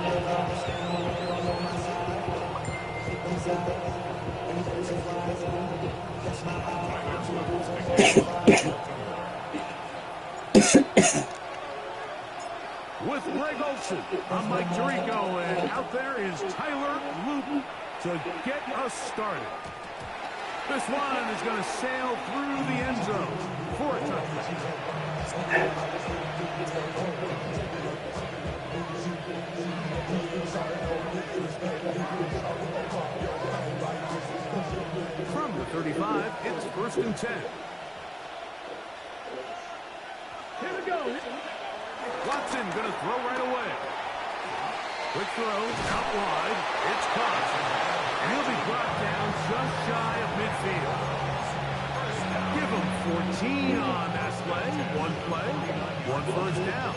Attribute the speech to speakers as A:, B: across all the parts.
A: With Greg Olsen, I'm Mike Tirico, and out there is Tyler Luton to get us started. This one is going to sail through the end zone for a touchdown. From the 35, it's 1st and 10. Here we go. Watson going to throw right away. Quick throw, out wide. It's caught. And he'll be brought down just shy of midfield. Give him 14 on that play. One first down.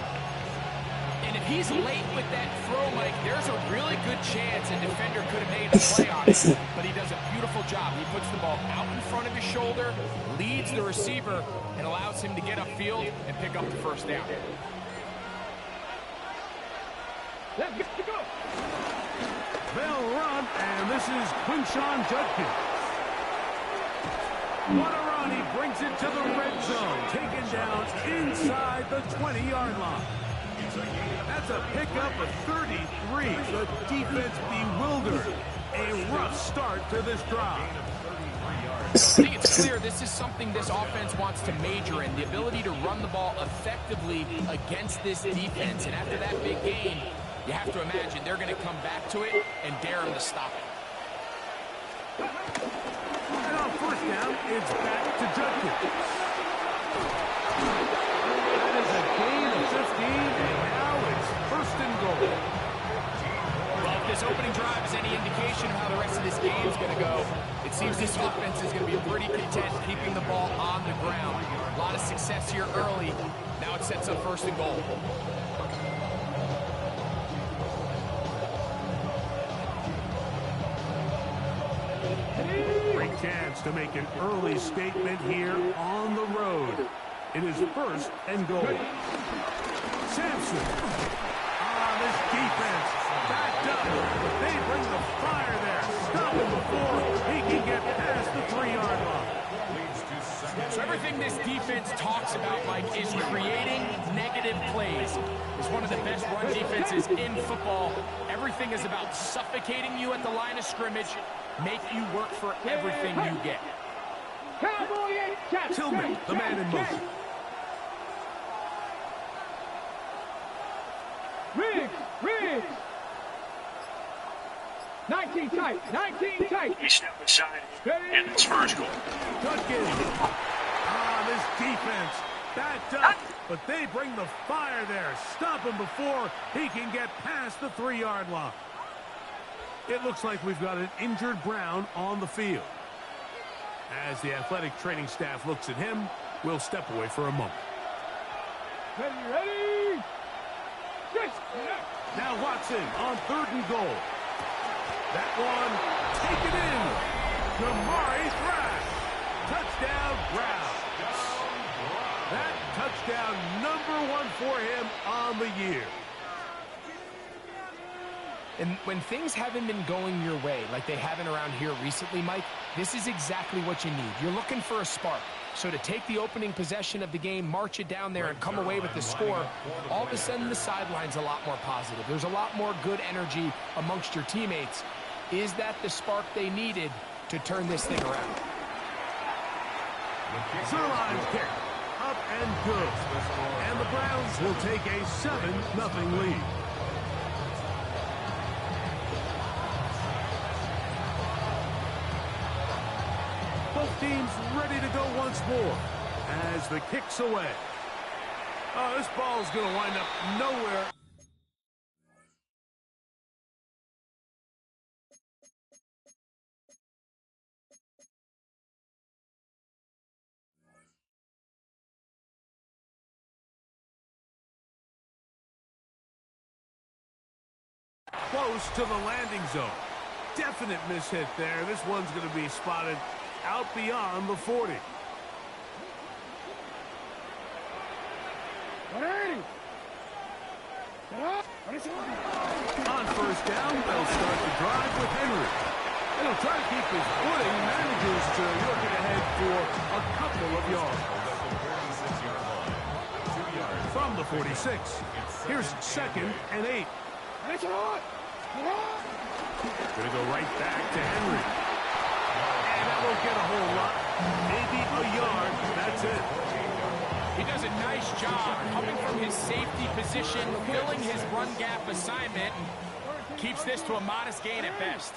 B: And if he's late with that throw, Mike, there's a really good chance a defender could have made a play on it. But he does a beautiful job. He puts the ball out in front of his shoulder, leads the receiver, and allows him to get upfield and pick up the first down.
A: Let's go. They'll run, and this is Quinshon Judkins. What a run. He brings it to the red zone. Taken down inside the 20-yard line. That's a pickup of 33. The defense bewildered. A rough start to this drive.
B: I think it's clear this is something this offense wants to major in, the ability to run the ball effectively against this defense. And after that big gain, you have to imagine they're going to come back to it and dare him to stop it.
A: And on first down, it's back to Judkins. That is a gain of 15, and now it's 1st and goal.
B: Well, if this opening drive is any indication of how the rest of this game is going to go, it seems this offense is going to be pretty content keeping the ball on the ground. A lot of success here early. Now it sets up 1st and goal.
A: Great chance to make an early statement here on the road. It is 1st and goal. Sampson. This defense backed up. They bring the fire there. Stop him before he can get past the 3-yard line.
B: So everything this defense talks about, Mike, is creating negative plays. It's one of the best run defenses in football. Everything is about suffocating you at the line of scrimmage, make you work for everything you get.
A: Tillman, the man in motion.
C: Riggs! 19 tight.
D: He stepped inside, and it's 1st goal.
A: Judkins. This defense backed up, but they bring the fire there. Stop him before he can get past the 3-yard line. It looks like we've got an injured Brown on the field. As the athletic training staff looks at him, we'll step away for a moment.
C: Ready?
A: Now Watson on 3rd and goal. That one taken in. Jamari Thrash. Touchdown Brown. That touchdown #1 for him on the year.
B: And when things haven't been going your way, like they haven't around here recently, Mike, this is exactly what you need. You're looking for a spark. So to take the opening possession of the game, march it down there, and come away with the score, all of a sudden the sideline's a lot more positive. There's a lot more good energy amongst your teammates. Is that the spark they needed to turn this thing around?
A: Zerline kick. Up and good. And the Browns will take a 7-0 lead. Both teams ready to go once more as the kick's away. Oh, this ball's going to wind up nowhere. Close to the landing zone. Definite mishit there. This one's going to be spotted out beyond the 40. On first down, they'll start the drive with Henry. And he'll try to keep his footing, manages to look ahead for a couple of yards. From the 46, here's 2nd and 8. Gonna go right back to Henry. And that won't get a whole lot. Maybe a yard. That's it.
B: He does a nice job coming from his safety position, filling his run gap assignment, and keeps this to a modest gain at best.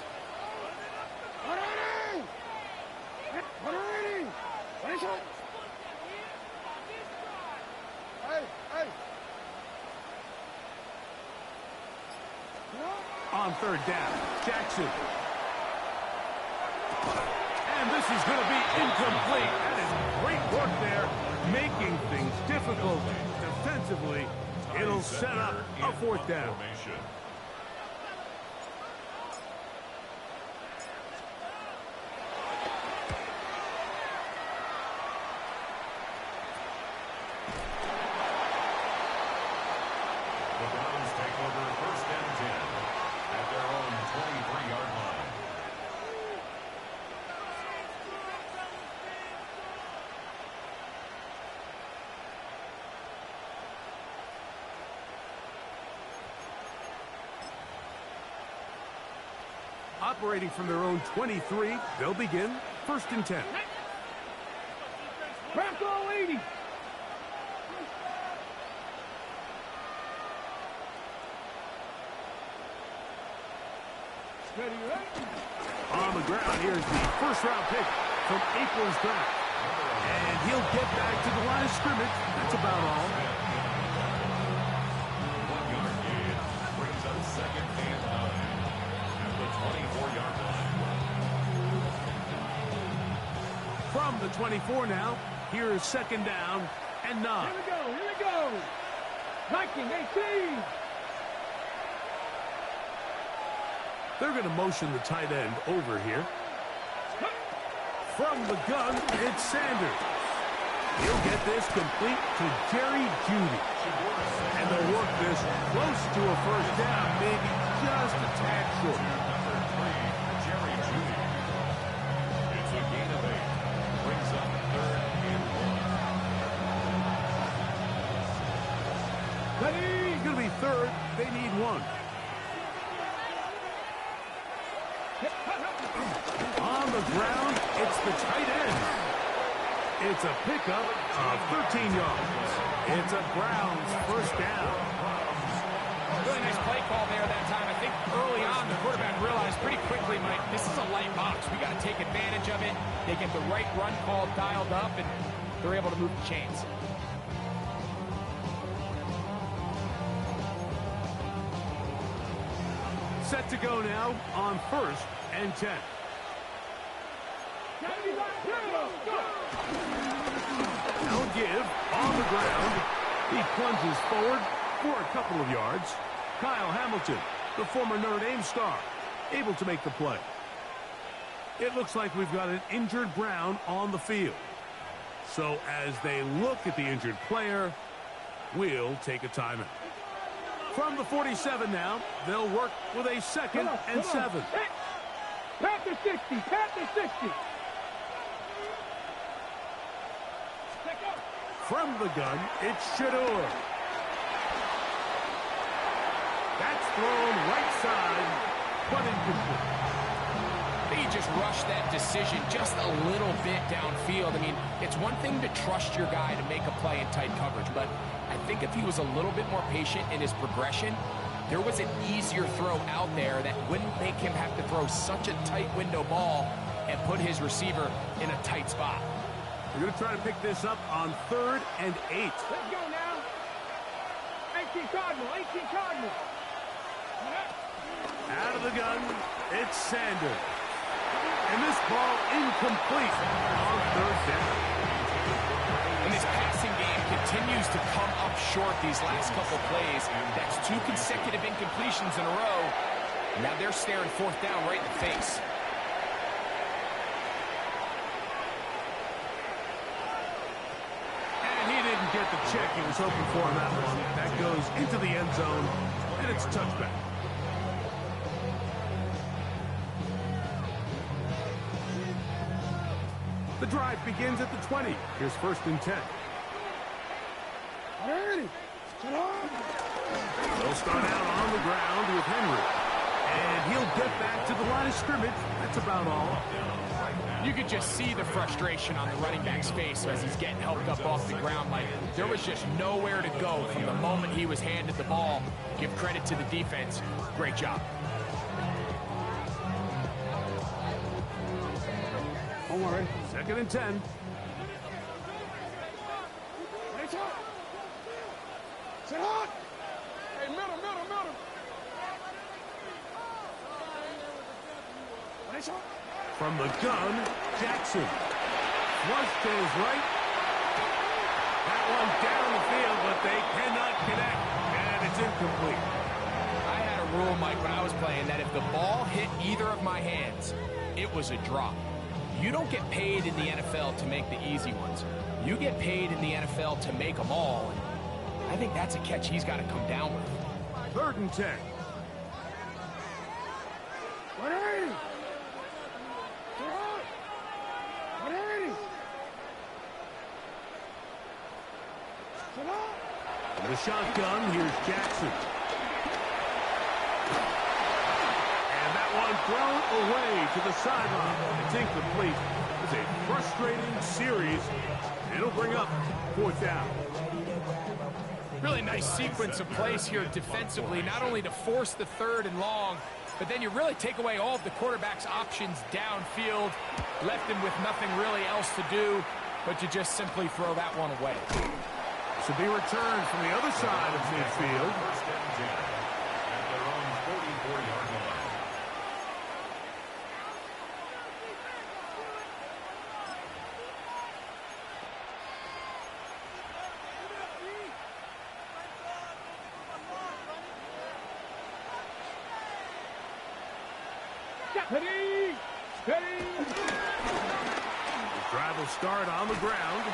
A: On third down, Jackson. And this is going to be incomplete. That is great work there, making things difficult defensively. It'll set up a 4th down.
E: The Browns take over 1st and 10 at their own 23-yard line.
A: Operating from their own 23, they'll begin 1st and 10.
C: Back all 80.
A: On the ground, here's the 1st-round pick from April's draft. And he'll get back to the line of scrimmage. That's about all.
E: 1-yard gain brings up 2nd and 9 at the 24-yard line.
A: From the 24 now, here is 2nd down and 9.
C: Here we go. 1918.
A: They're going to motion the tight end over here. From the gun, it's Sanders. He'll get this complete to Jerry Jeudy. And they'll work this close to a 1st down, maybe just a tad short.
E: Number 3, Jerry Jeudy. It's a gain of 8. Brings up 3rd and 1.
A: It's going to be 3rd. They need 1. On the ground, it's the tight end. It's a pickup of 13 yards. It's a Browns 1st down.
B: Really nice play call there that time. I think early on the quarterback realized pretty quickly, Mike, this is a light box. We got to take advantage of it. They get the right run call dialed up, and they're able to move the chains.
A: Set to go now on 1st and 10. Now give on the ground. He plunges forward for a couple of yards. Kyle Hamilton, the former Notre Dame star, able to make the play. It looks like we've got an injured Brown on the field. So as they look at the injured player, we'll take a timeout. From the 47 now, they'll work with a 2nd and 7.
C: Panther 60. Panther 60.
A: From the gun, it's Shador. That's thrown right side, but incomplete.
B: He just rushed that decision just a little bit downfield. I mean, it's one thing to trust your guy to make a play in tight coverage, but I think if he was a little bit more patient in his progression, there was an easier throw out there that wouldn't make him have to throw such a tight window ball and put his receiver in a tight spot.
A: We're going to try to pick this up on 3rd and 8.
C: Let's go now. 18 Cardinal. 18 Cardinal.
A: Out of the gun, it's Sanders. And this ball incomplete on 3rd down.
B: And this passing game continues to come up short these last couple plays. That's 2 consecutive incompletions in a row. Now they're staring 4th down right in the face.
A: And he didn't get the check he was hoping for on that one. That goes into the end zone, and it's a touchback. The drive begins at the 20. Here's 1st and 10. They'll start out on the ground with Henry. And he'll get back to the line of scrimmage. That's about all.
B: You could just see the frustration on the running back's face as he's getting helped up off the ground. Like, there was just nowhere to go from the moment he was handed the ball. Give credit to the defense. Great job.
C: Don't worry.
A: 2nd and 10.
C: Sit hot. Hey, middle.
A: From the gun, Jackson. Flush to his right. That one down the field, but they cannot connect. And it's incomplete.
B: I had a rule, Mike, when I was playing that if the ball hit either of my hands, it was a drop. You don't get paid in the NFL to make the easy ones. You get paid in the NFL to make them all. And I think that's a catch he's got to come down with.
A: 3rd and 10. The shotgun, here's Jackson. And that one thrown away to the sideline. It's incomplete. It's a frustrating series. It'll bring up 4th down.
B: Really nice sequence of plays here defensively, not only to force the 3rd and long, but then you really take away all of the quarterback's options downfield, left him with nothing really else to do, but you just simply throw that one away.
A: To be returned from the other side of midfield.
E: 1st and 10 at their own 44-yard line.
C: Steady.
A: The drive will start on the ground.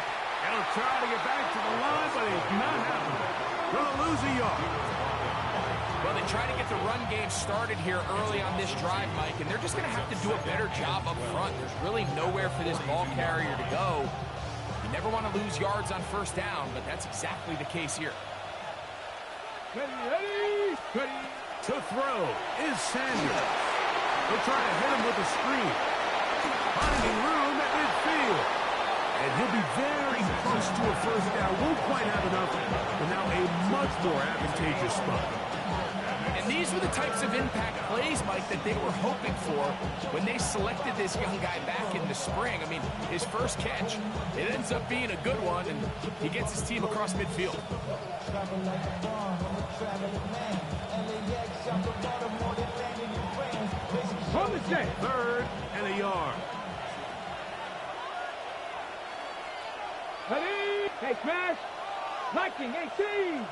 A: He'll try to get back to the line, but he's not happening. Gonna lose a yard.
B: Well, they try to get the run game started here early on this drive, Mike, and they're just going to have to do a better job up front. There's really nowhere for this ball carrier to go. You never want to lose yards on 1st down, but that's exactly the case here.
C: Ready.
A: To throw is Sanders. He'll try to hit him with a screen. Finding room at midfield. And he'll be very close to a 1st down. Won't quite have enough, but now a much more advantageous spot.
B: And these were the types of impact plays, Mike, that they were hoping for when they selected this young guy back in the spring. I mean, his first catch, it ends up being a good one, and he gets his team across midfield.
C: On the set.
A: 3rd and a yard.
C: Ready. Hey, smash. Liking 18.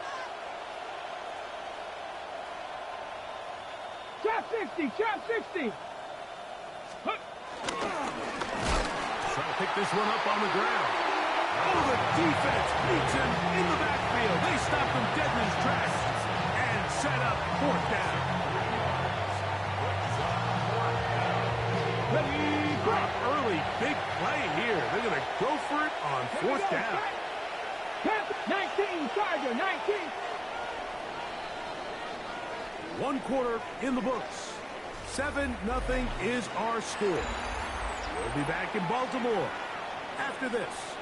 C: Trap 60.
A: Trying to pick this one up on the ground. Oh, the defense meets him in the backfield. They stop him dead in his tracks and set up 4th down. Early big play here. They're going to go for it on 4th down.
C: 19, Charger, 19.
A: 1 quarter in the books. 7-0 is our score. We'll be back in Baltimore after this.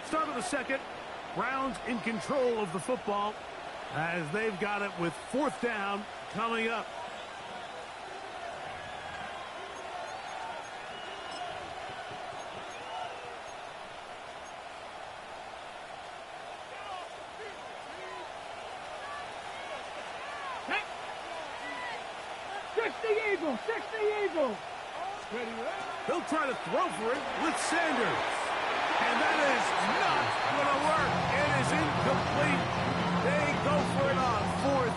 A: Start of the 2nd. Browns in control of the football as they've got it with 4th down coming up. He'll try to throw for it with Sanders. And that is not going to work. It is incomplete. They go for it on 4th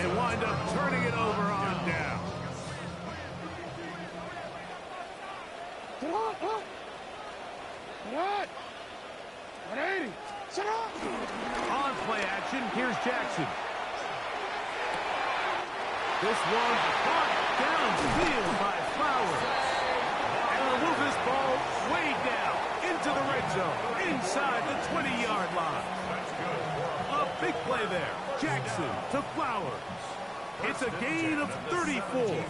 A: and wind up turning it over on down. On play action, here's Jackson. This one caught downfield by Flowers. And they'll move this ball way down into the red zone, inside the 20-yard line. A big play there. Jackson to Flowers. It's a gain of 34.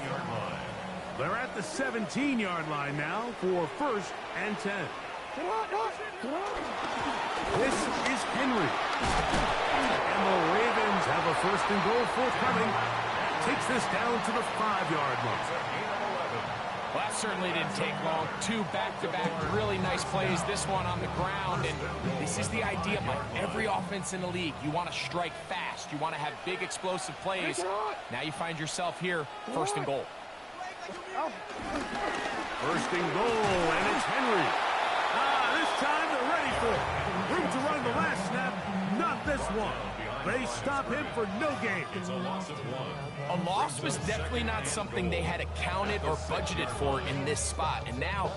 A: They're at the 17-yard line now for 1st and 10. This is Henry. And the Ravens have a 1st and goal forthcoming. Takes this down to the 5-yard line.
B: Well, that certainly didn't take long. 2 back-to-back really nice plays. This one on the ground. And this is the idea, Mike. Every offense in the league, you want to strike fast. You want to have big explosive plays. Now you find yourself here, 1st and goal.
A: 1st and goal, and it's Henry. This time they're ready for it. Room to run the last snap. Not this one. They stop him for no gain.
E: It's a loss of 1.
B: A loss was definitely not something they had accounted or budgeted for in this spot. And now,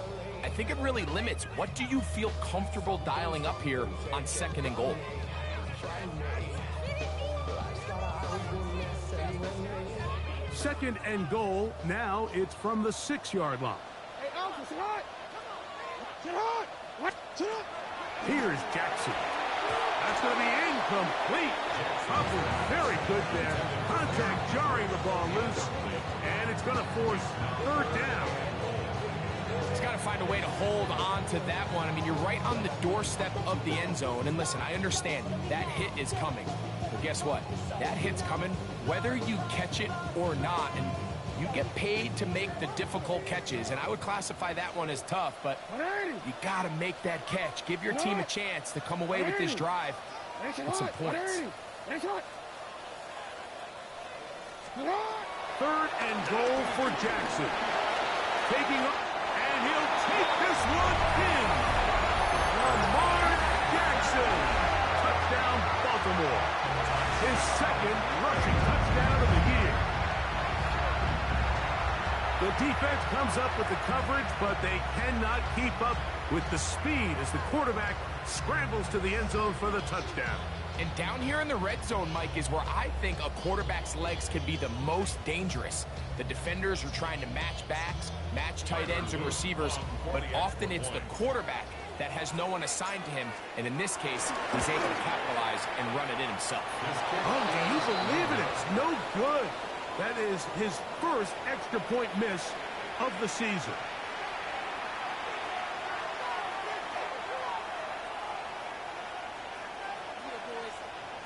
B: I think it really limits. What do you feel comfortable dialing up here on 2nd and goal?
A: Second and goal. Now it's from the 6-yard line. Here's Jackson. That's going to be incomplete. Probably very good there. Contact jarring the ball loose. And it's going to force 3rd down.
B: He's got to find a way to hold on to that one. I mean, you're right on the doorstep of the end zone. And listen, I understand that hit is coming. But guess what? That hit's coming whether you catch it or not. And you get paid to make the difficult catches. And I would classify that one as tough. But you got to make that catch. Give your team a chance to come away with this drive with some points.
A: 3rd and goal for Jackson. Taking up, and he'll take this one in. Lamar Jackson. Touchdown, Baltimore. His 2nd rushing touchdown of the year. The defense comes up with the coverage, but they cannot keep up with the speed as the quarterback scrambles to the end zone for the touchdown.
B: And down here in the red zone, Mike, is where I think a quarterback's legs can be the most dangerous. The defenders are trying to match backs, match tight ends and receivers, but often it's the quarterback that has no one assigned to him, and in this case, he's able to capitalize and run it in himself.
A: Oh, do you believe it? It's no good. That is his 1st extra point miss of the season.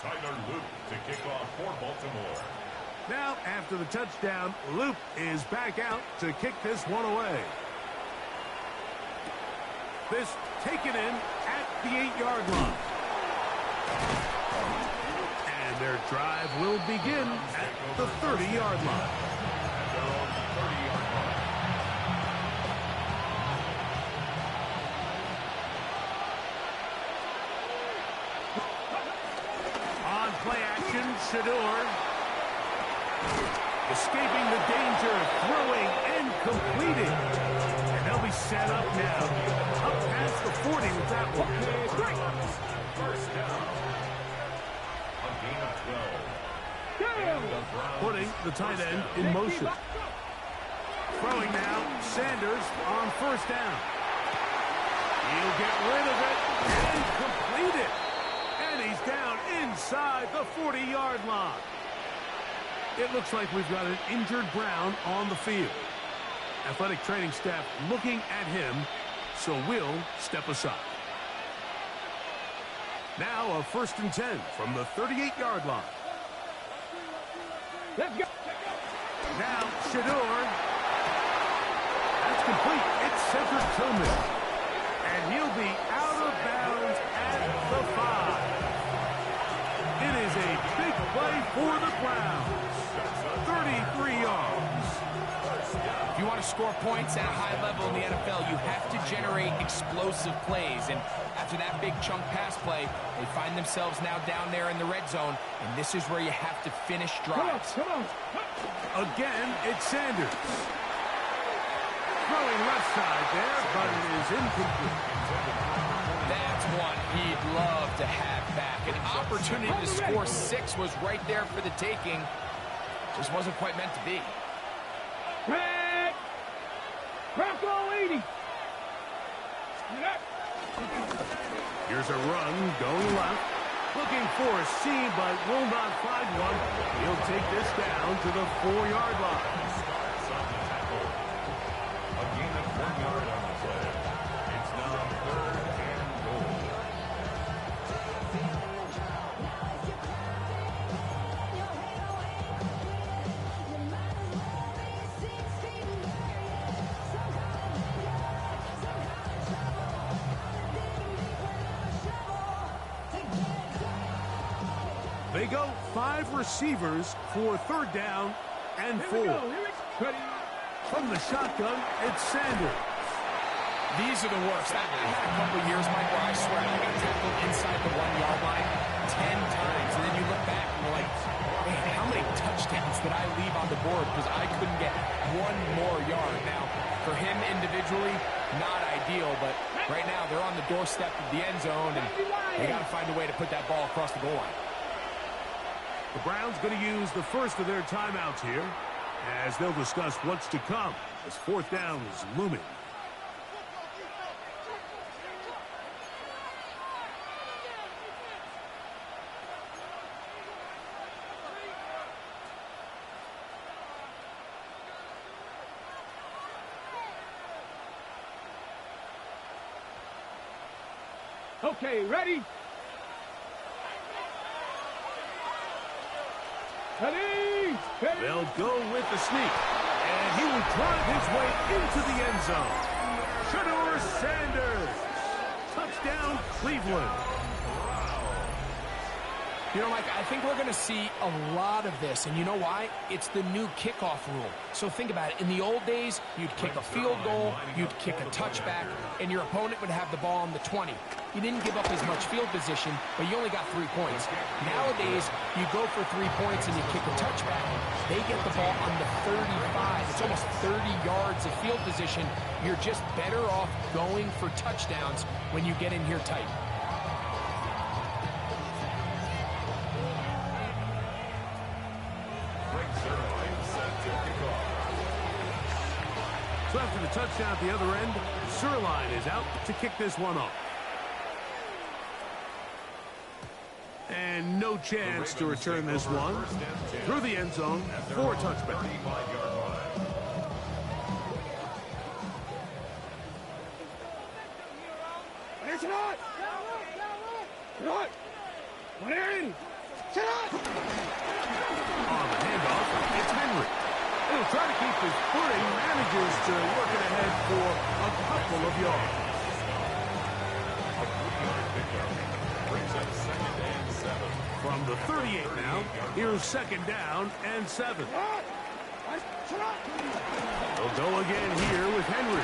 E: Tyler Luke to kick off for Baltimore.
A: Now, after the touchdown, Luke is back out to kick this one away. This taken in at the 8-yard line. And their drive will begin at the 30-yard line.
E: At their own 30-yard line.
A: On play action, Shador. Escaping the danger, throwing and completing. And they'll be set up now. Up past the 40 with that one.
E: 1st down. A gain of 12. And the Browns
A: Putting the tight end in motion. Throwing now, Sanders on 1st down. He'll get rid of it and complete it. And he's down inside the 40-yard line. It looks like we've got an injured Brown on the field. Athletic training staff looking at him, so we'll step aside. Now a 1st and 10 from the 38-yard line.
C: Let's go.
A: Now Shador. That's complete. It's Cedric Tillman. And he'll be out of bounds at the 5. It is a big play for the Browns. 33 yards.
B: If you want to score points at a high level in the NFL, you have to generate explosive plays. And after that big chunk pass play, they find themselves now down there in the red zone. And this is where you have to finish drives.
C: Come on.
A: Again, it's Sanders. Throwing left side there, but it is incomplete.
B: That's one he'd love to have back. An opportunity to score 6 was right there for the taking. Just wasn't quite meant to be.
C: Red! Bronco 80!
A: Here's a run going left. Looking for a seam, but will not find one. He'll take this down to the 4-yard line.
E: Starts on the tackle. A gain of 1 yard on the play. It's now 3rd and goal.
A: They go 5 receivers for 3rd down and 4. From the shotgun, it's Sanders.
B: These are the worst. I had a couple years, Mike, where I swear I got tackled inside the 1-yard line 10 times. And then you look back and you're like, man, how many touchdowns did I leave on the board because I couldn't get 1 more yard? Now, for him individually, not ideal, but right now they're on the doorstep of the end zone, and they got to find a way to put that ball across the goal line.
A: The Browns going to use the first of their timeouts here as they'll discuss what's to come as 4th down is looming.
C: Okay, ready? Ready? Ready?
A: They'll go with the sneak, and he will drive his way into the end zone. Shedeur Sanders. Touchdown, Cleveland.
B: You know, Mike, I think we're going to see a lot of this, and you know why? It's the new kickoff rule. So think about it. In the old days, you'd kick a field goal, you'd kick a touchback, and your opponent would have the ball on the 20. You didn't give up as much field position, but you only got 3 points. Nowadays, you go for 3 points and you kick a touchback. They get the ball on the 35. It's almost 30 yards of field position. You're just better off going for touchdowns when you get in here tight.
A: So after the touchdown at the other end, Sirline is out to kick this one off. And no chance to return this one through the end zone for a touchback. On the handoff, it's Henry. He'll try to keep his footing, manages to work it ahead for a couple of yards. From the 38 now, here's 2nd down and 7. They'll go again here with Henry.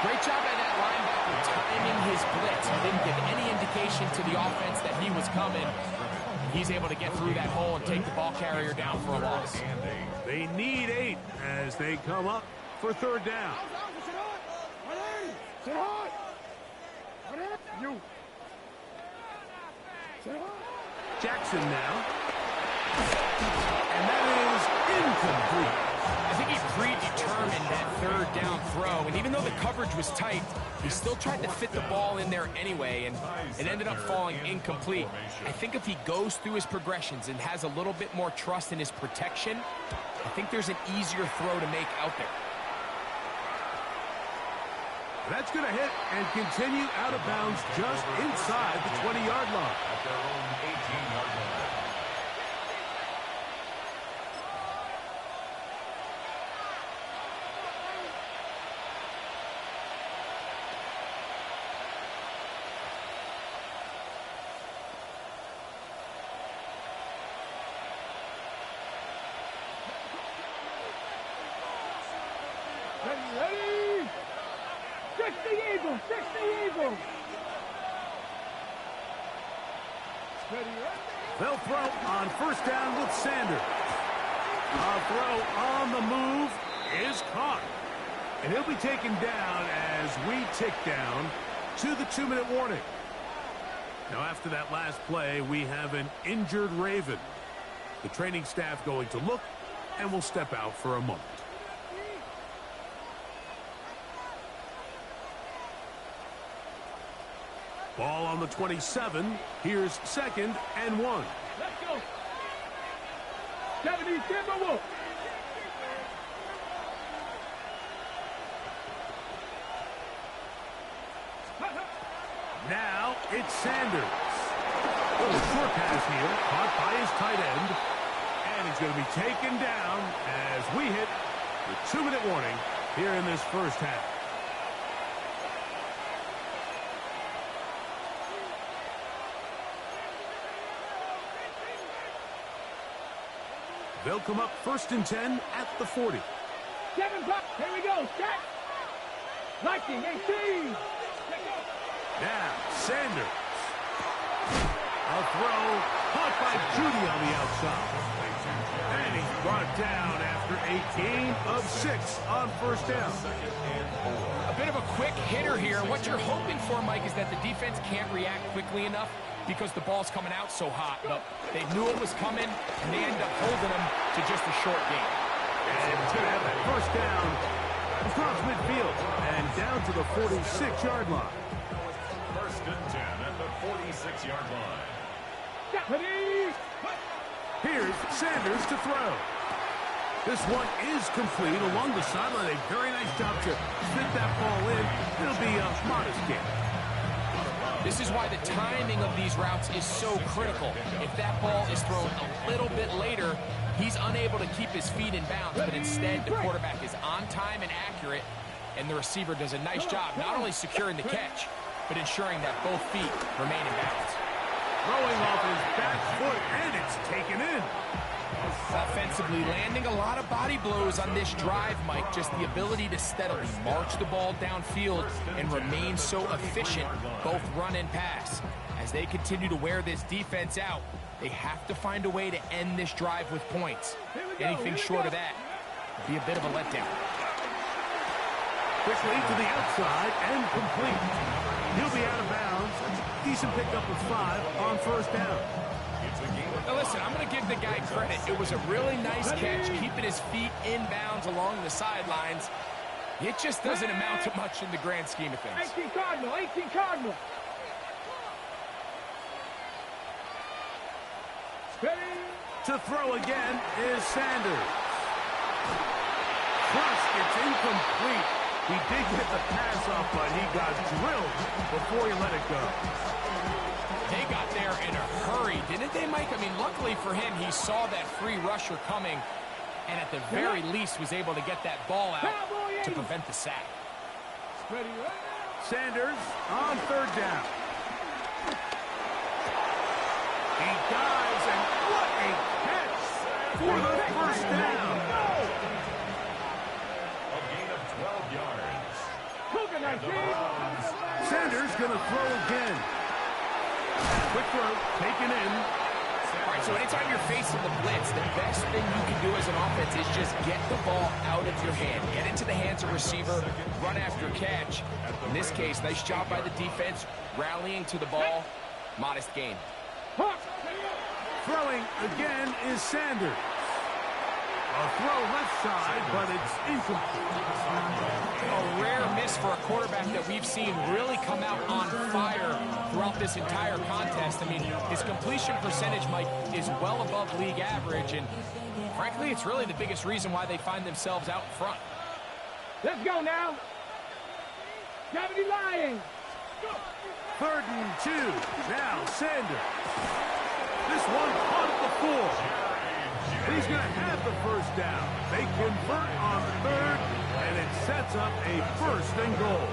B: Great job by that linebacker timing his blitz. He didn't give any indication to the offense that he was coming. He's able to get through that hole and take the ball carrier down for a loss.
A: They need 8 as they come up for 3rd down. Jackson now. And that is incomplete.
B: I think he predetermined that 3rd down throw, and even though the coverage was tight, he still tried to fit the ball in there anyway, and it ended up falling incomplete. I think if he goes through his progressions and has a little bit more trust in his protection, I think there's an easier throw to make out there.
A: That's going to hit and continue out of bounds just inside the 20-yard line.
E: At their own 18-yard line.
C: Ready? 60 Eagles! 60 Eagles!
A: They'll throw on 1st down with Sanders. A throw on the move is caught. And he'll be taken down as we tick down to the 2-minute warning. Now, after that last play, we have an injured Raven. The training staff going to look and will step out for a moment. Ball on the 27. Here's 2nd and 1.
C: Let's go. 70 Timberwolves.
A: Now it's Sanders. Little short pass here, caught by his tight end. And he's going to be taken down as we hit the 2-minute warning here in this first half. They'll come up 1st and 10 at the 40.
C: 7 bucks. Here we go. Set. Liking 18.
A: Now, Sanders. A throw caught by Judy on the outside. And he's brought down after a gain of 6 on 1st down.
B: A bit of a quick hitter here. What you're hoping for, Mike, is that the defense can't react quickly enough because the ball's coming out so hot. But they knew it was coming, and they end up holding them to just a short gain.
A: And to have that 1st down across midfield and down to the 46-yard line.
E: 1st and 10 at the 46-yard line.
A: Here's Sanders to throw. This one is complete along the sideline. A very nice job to fit that ball in. It'll be a modest gain.
B: This is why the timing of these routes is so critical. If that ball is thrown a little bit later, he's unable to keep his feet in bounds, but instead the quarterback is on time and accurate, and the receiver does a nice job not only securing the catch, but ensuring that both feet remain in bounds.
A: Throwing off his back foot, and it's taken in.
B: Offensively, landing a lot of body blows on this drive, Mike. Just the ability to steadily march the ball downfield and remain so efficient, both run and pass. As they continue to wear this defense out, they have to find a way to end this drive with points. Anything short of that would be a bit of a letdown.
A: Quickly to the outside and complete. He'll be out of bounds. Decent pickup of 5 on 1st down.
B: Now listen, I'm going to give the guy credit. It was a really nice catch, keeping his feet in bounds along the sidelines. It just doesn't amount to much in the grand scheme of things.
C: 18 Cardinal, 18 Cardinal.
A: To throw again is Sanders. Plus, it's incomplete. He did get the pass off, but he got drilled before he let it go.
B: They got there in a hurry, didn't they, Mike? I mean, luckily for him, he saw that free rusher coming, and at the very least was able to get that ball out to prevent the sack.
A: Sanders on 3rd down. He dives, and what a catch for the 1st down.
E: A gain of 12 yards.
A: Sanders going to throw again. Quick throw, taken in.
B: All right, so anytime you're facing the blitz, the best thing you can do as an offense is just get the ball out of your hand. Get into the hands of receiver, run after catch. In this case, nice job by the defense, rallying to the ball. Modest gain.
A: Throwing again is Sanders. A throw left side, but it's incomplete.
B: A rare miss for a quarterback that we've seen really come out on fire throughout this entire contest. I mean, his completion percentage, Mike, is well above league average, and frankly, it's really the biggest reason why they find themselves out in front.
C: Let's go now. Gravity Lions.
A: 3rd and 2. Now Sanders. This one caught at the 4. And he's going to have the 1st down. They convert on 3rd, and it sets up a 1st and goal.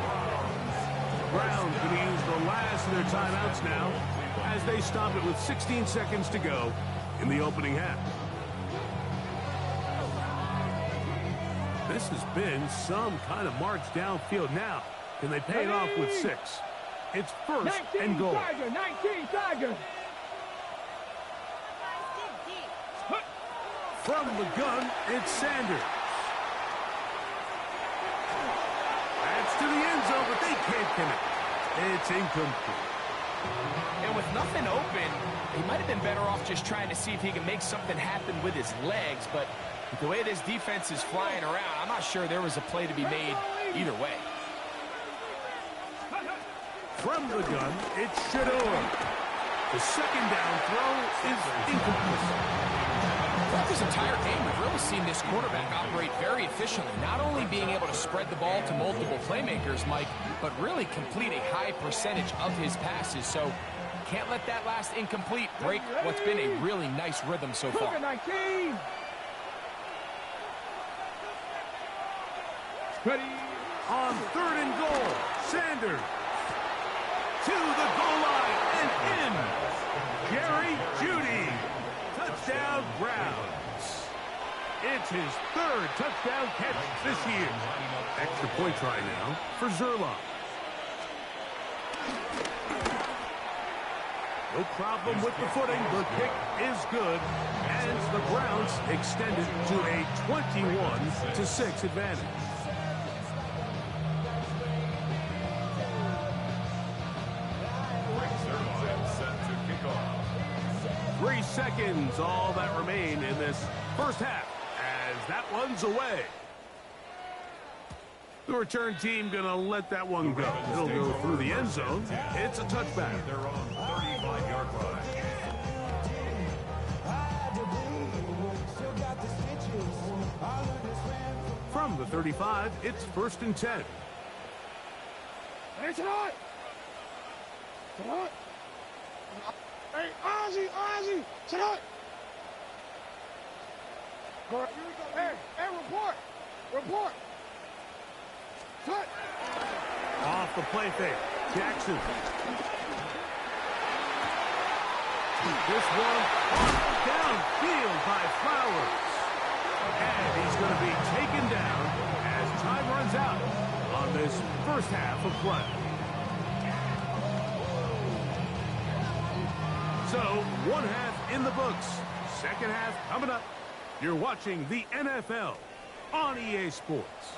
A: Browns going to use the last of their timeouts now as they stop it with 16 seconds to go in the opening half. This has been some kind of march downfield. Now, can they pay it off with 6? It's 1st and goal.
C: 19 Tiger.
A: From the gun, it's Sanders. That's to the end zone, but they can't connect. It's incomplete.
B: And with nothing open, he might have been better off just trying to see if he can make something happen with his legs, but with the way this defense is flying around, I'm not sure there was a play to be made either way.
A: From the gun, it's Shedeur. The second down throw is incomplete.
B: Throughout this entire game, we've really seen this quarterback operate very efficiently, not only being able to spread the ball to multiple playmakers, Mike, but really complete a high percentage of his passes. So can't let that last incomplete break what's been a really nice rhythm so far.
C: 19. Ready.
A: On 3rd and goal, Sanders. To the goal line and in. Jerry Jeudy. Touchdown, Browns. It's his 3rd touchdown catch this year. Extra point try now for Zerline. No problem with the footing. The kick is good. And the Browns extended to a 21-6 advantage.
E: Breaks their line, set to kick off.
A: 3 seconds, all that remain in this first half, as that one's away. The return team gonna let that one go. It'll go through the end zone. It's a touchback.
E: They're on 35-yard line.
A: From the 35, it's 1st and 10.
C: Hey, tonight. Tonight. Hey, Ozzy, tonight. Hey, report. Cut.
A: Off the play fake, Jackson. This one downfield by Flowers. And he's going to be taken down as time runs out on this first half of play. So, one half in the books. Second half coming up. You're watching the NFL on EA Sports.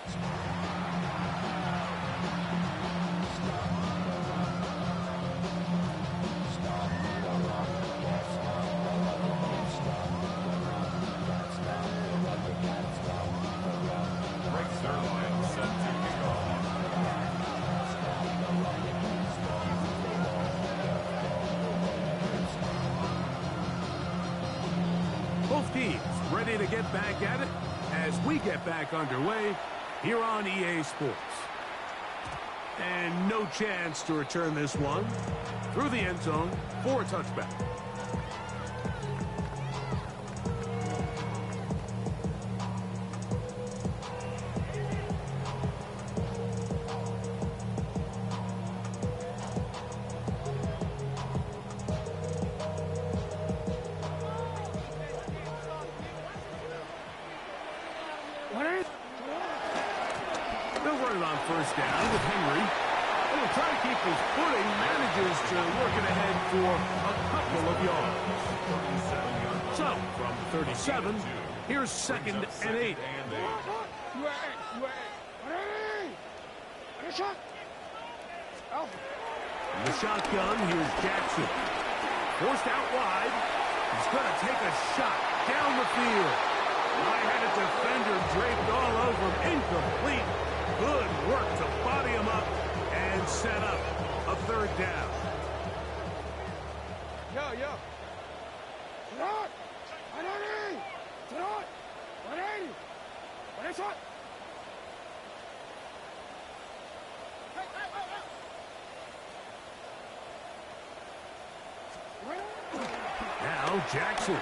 E: Breaks their line, set to kick off.
A: Both teams ready to get back at it as we get back underway here on EA Sports. And no chance to return this one through the end zone for a touchback. They'll run it on first down with Henry. And he'll try to keep his footing, manages to work it ahead for a couple of yards. So, from the 37, here's 2nd and 8. In the shotgun, here's Jackson. Forced out wide. He's going to take a shot down the field. I had a defender draped all over him. Incomplete. Good work to body him up and set up a 3rd down.
C: Yo. Tonight. 180. Tonight. 180. 180.
A: Now Jackson.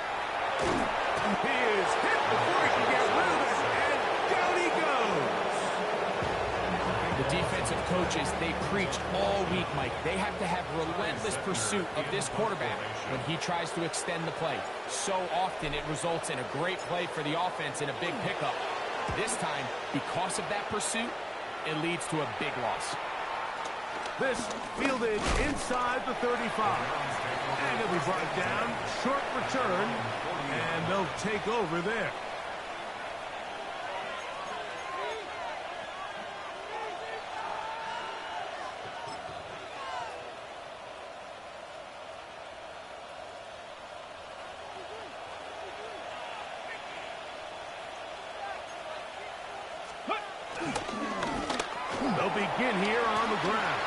A: He is hit before he can get rid of it, and down he goes.
B: The defensive coaches, they preached all week, Mike. They have to have relentless pursuit of this quarterback when he tries to extend the play. So often it results in a great play for the offense and a big pickup. This time, because of that pursuit, it leads to a big loss.
A: This fielded inside the 35. And it'll be brought down. Short return. And they'll take over there. in here on the ground.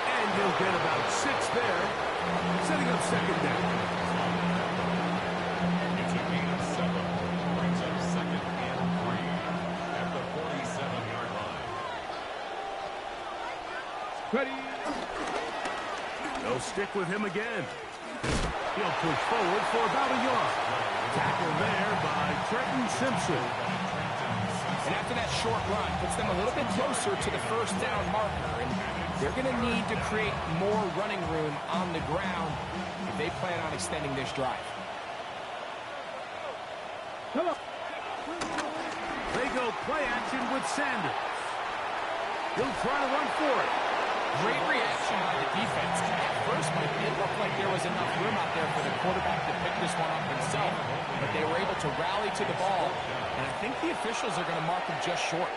A: And he'll get about 6 there, setting up second down.
E: It's a gain of 7. Brings up second and 3 at the 47-yard line.
C: Ready.
A: They'll stick with him again. He'll push forward for about a yard. Tackle there by Trenton Simpson.
B: And after that short run, puts them a little bit closer to the first down marker. And they're going to need to create more running room on the ground if they plan on extending this drive.
C: Come on.
A: They go play action with Sanders. He'll try to run for it.
B: Great reaction by the defense. At first, Mike, it looked like there was enough room out there for the quarterback to pick this one up himself, but they were able to rally to the ball, and I think the officials are going to mark him just short.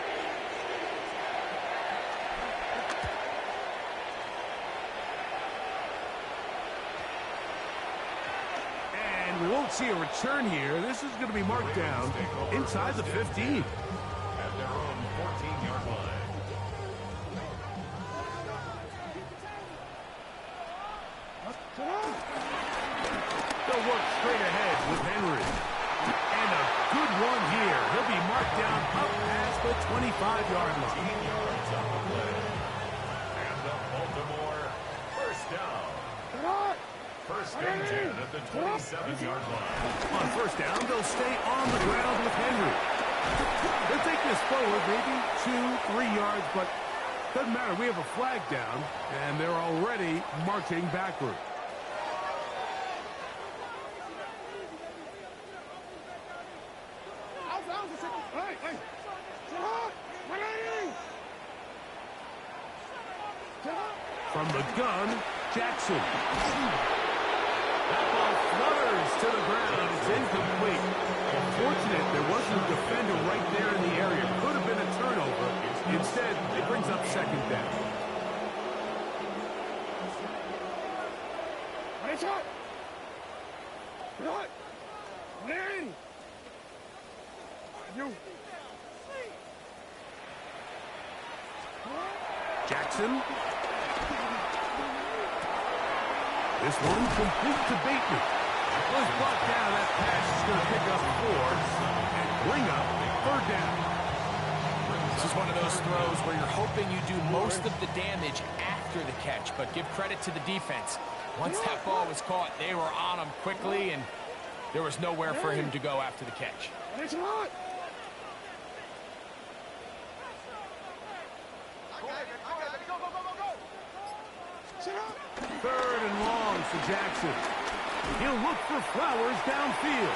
A: And we won't see a return here. This is going to be marked down inside the 15.
E: At their own 14-yard line.
A: They'll work straight ahead with Henry. And a good one here. He'll be marked down up past the 25-yard line.
E: 15 yards on the play. And the Baltimore first down. First and 10 at the 27-yard line.
A: On first down, they'll stay on the ground with Henry. They'll take this forward maybe 2-3 yards, but doesn't matter. We have a flag down, and they're already marching backward. From the gun, Jackson. That ball flutters to the ground. It's incomplete. Unfortunate there wasn't a defender right there in the area. Could have been a turnover. Instead, it brings up second down. Jackson. This one complete to Bateman. Was brought down. That pass is going to pick up 4 and bring up third down.
B: This is one of those throws where you're hoping you do most of the damage after the catch, but give credit to the defense. Once that ball was caught, they were on him quickly, and there was nowhere for him to go after the catch.
A: Third and long for Jackson. He'll look for Flowers downfield.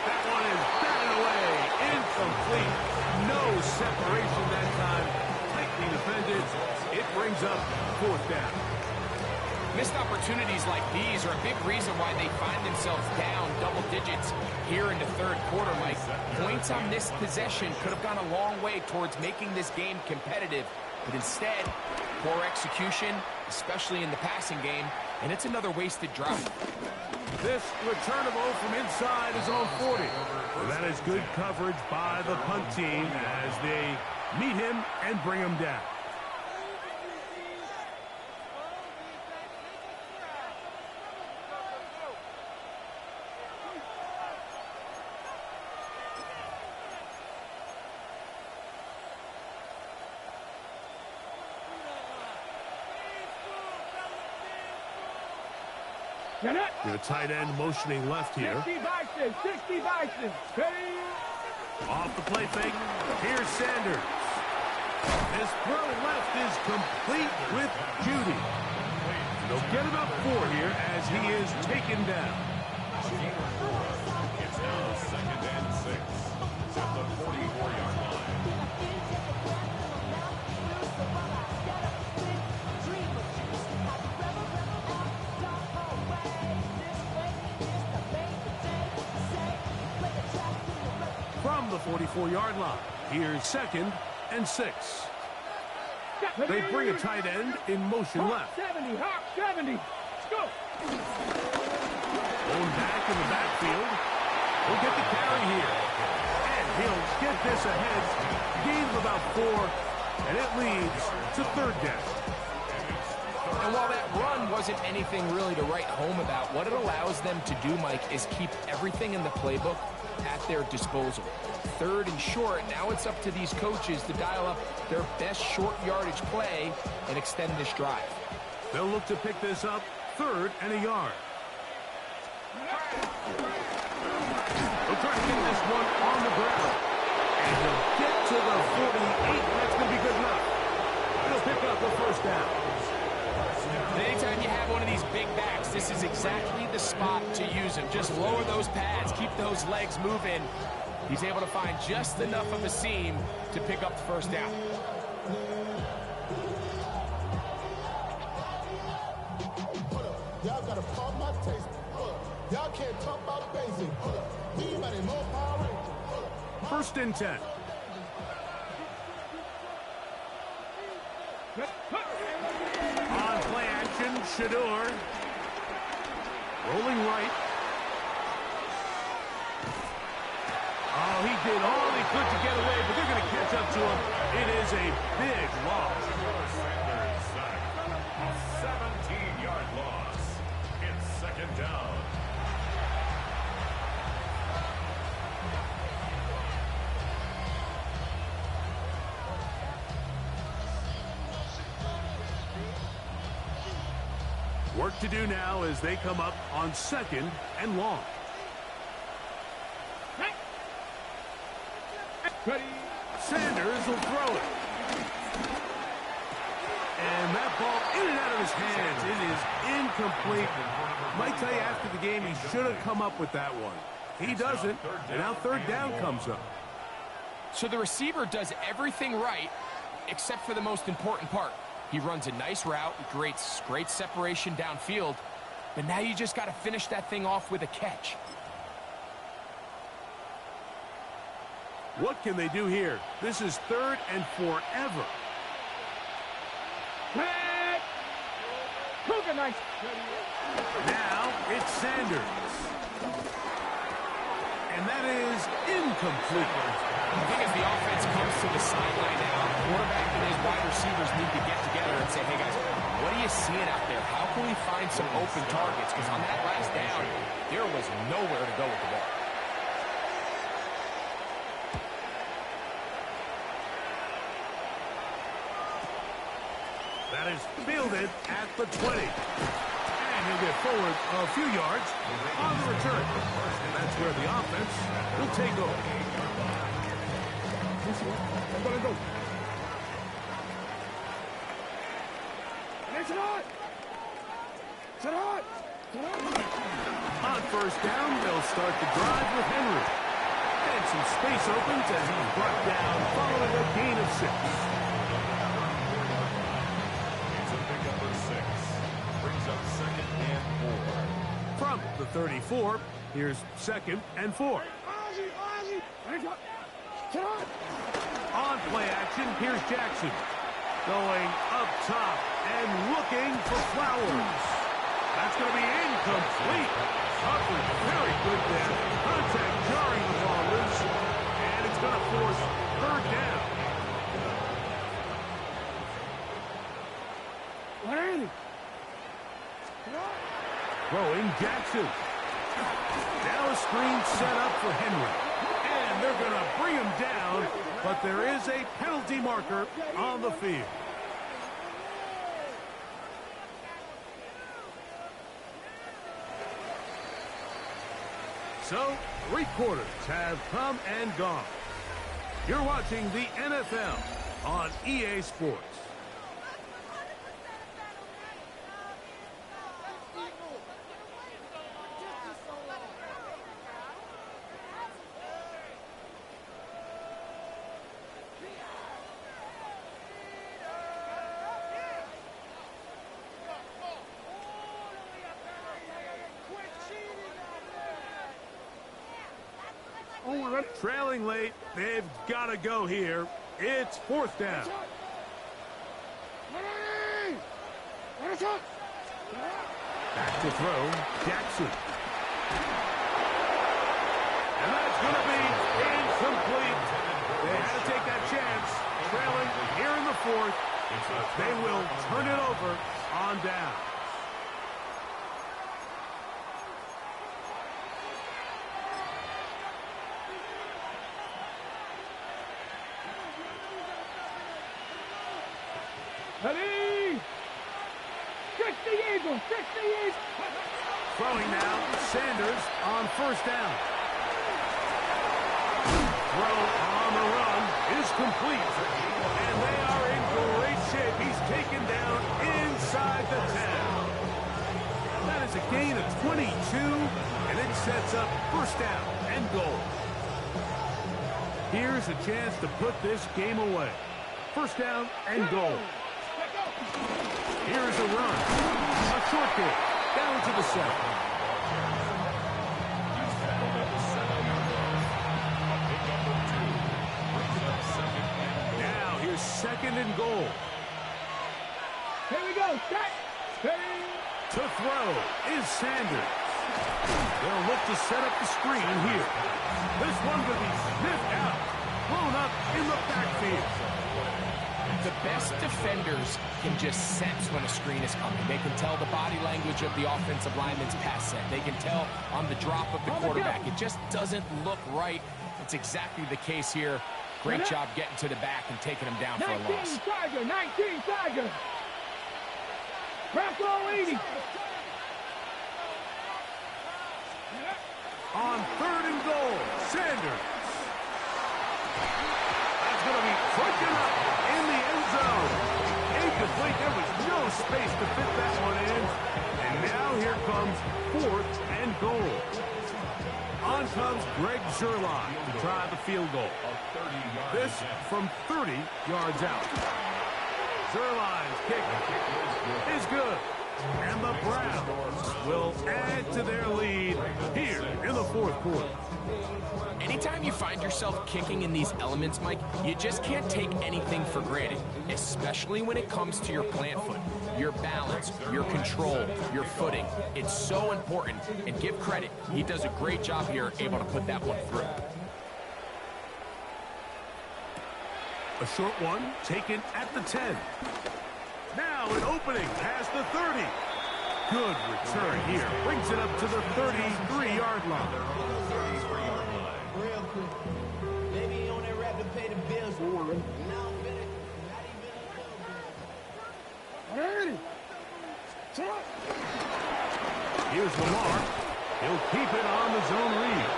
A: That one is batted away. Incomplete. No separation that time. Tightly defended. It brings up fourth down.
B: Missed opportunities like these are a big reason why they find themselves down double digits here in the third quarter, Mike. Points on this possession could have gone a long way towards making this game competitive, but instead, poor execution, especially in the passing game, and it's another wasted drive.
A: This returnable from inside his own 40. That is good coverage by the punt team as they meet him and bring him down. The tight end motioning left here.
C: 60 Bison. Ready?
A: Off the play fake. Here's Sanders. This throw left is complete with Judy. They'll get about 4 here as he is taken down.
E: It's now second and 6 at the 44-yard line.
A: From the 44-yard line, here's second and 6. They bring a tight end in motion left.
C: 70, Hawk 70. Let's go.
A: Going back in the backfield. He'll get the carry here. And he'll get this ahead. Gain of about 4. And it leads to third down.
B: And while that run wasn't anything really to write home about, what it allows them to do, Mike, is keep everything in the playbook at their disposal. Third and short, now it's up to these coaches to dial up their best short yardage play and extend this drive.
A: They'll look to pick this up, 3rd and a yard. They'll try to get this one on the ground. And he'll get to the 48. That's going to be good enough. He'll pick up the first down.
B: Anytime you have one of these big backs, this is exactly the spot to use him. Just lower those pads, keep those legs moving. He's able to find just enough of a seam to pick up the first down.
F: Y'all gotta pump my taste. Y'all can't talk about basic. Anybody more power?
A: 1st and 10. On play action, Shedeur. Rolling right. Oh, he did all he could to get away, but they're going to catch up to him. It is a big loss.
E: A 17-yard loss. It's 2nd down.
A: Work to do now as they come up on 2nd and long. Sanders will throw it. And that ball in and out of his hands. It is incomplete. Might tell you after the game he should have come up with that one. He doesn't, and now 3rd down comes up.
B: So the receiver does everything right except for the most important part. He runs a nice route, creates great separation downfield, but now you just got to finish that thing off with a catch.
A: What can they do here? This is 3rd and forever.
C: Nice.
A: Now it's Sanders. And that is incomplete.
B: I think as the offense comes to the sideline now, quarterback and his wide receivers need to get together and say, hey guys, what are you seeing out there? How can we find some open targets? Because on that last down, there was nowhere to go with the ball.
A: That is fielded at the 20. And he'll get forward a few yards on the return. And that's where the offense will take over.
C: I'm gonna go.
A: On 1st down, they'll start the drive with Henry. And some space opens as he's brought down following a gain of 6. From the 34, here's 2nd and 4. On play action, here's Jackson. Going up top and looking for Flowers. That's going to be incomplete. Humphrey, very good there. Contact jarring the ball loose. And it's going to force 3rd down. Throwing Jackson. Now a screen set up for Henry. And they're going to bring him down, but there is a penalty marker on the field. So, 3 quarters have come and gone. You're watching the NFL on EA Sports. Trailing late, they've got to go here. It's 4th down. Back to throw, Jackson. And that's going to be incomplete. They had to take that chance, trailing here in the 4th. They will turn it over on down.
C: Ready? Fix the Eagles! Fix the Eagles!
A: Throwing now, Sanders on 1st down. Throw on the run is complete. And they are in great shape. He's taken down inside the 10. That is a gain of 22, and it sets up 1st down and goal. Here's a chance to put this game away. 1st down and goal. Here's a run. A short game. Down to the 7. Now here's 2nd and goal.
C: Here we go. Set. Ready?
A: To throw is Sanders. They'll look to set up the screen here. This one will be sniffed out. Blown up in the backfield.
B: The best defenders can just sense when a screen is coming. They can tell the body language of the offensive lineman's pass set. They can tell on the drop of the quarterback. It just doesn't look right. It's exactly the case here. Great job getting to the back and taking him down for a loss.
C: 19 Tiger, 19 Tiger. Press all 80.
A: On 3rd and goal, Sanders. That's going to be taken up in the end zone. Incomplete. There was no space to fit that one in. And now here comes 4th and goal. On comes Greg Zuerlein to try the field goal. This from 30 yards out. Zuerlein's kick is good. And the Browns will add to their lead here in the 4th quarter.
B: Anytime you find yourself kicking in these elements, Mike, you just can't take anything for granted, especially when it comes to your plant foot, your balance, your control, your footing. It's so important, and give credit. He does a great job here, able to put that one through.
A: A short one taken at the 10. Now an opening past the 30. Good return here. Brings it up to the 33-yard line.
G: Real quick. Maybe on that rapid pay the bills for one.
A: Here's Lamar. He'll keep it on the zone read.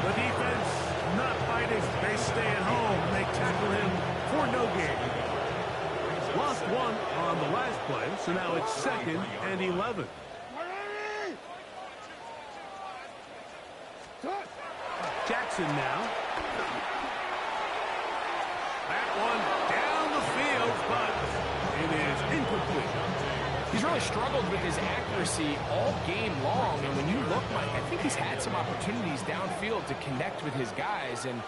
A: The defense not fighting. They stay at home. They tackle him for no gain. Lost one on the last play, so now it's 2nd and 11. Jackson now. That one down the field, but it is incomplete.
B: He's really struggled with his accuracy all game long, and when you look, Mike, I think he's had some opportunities downfield to connect with his guys, and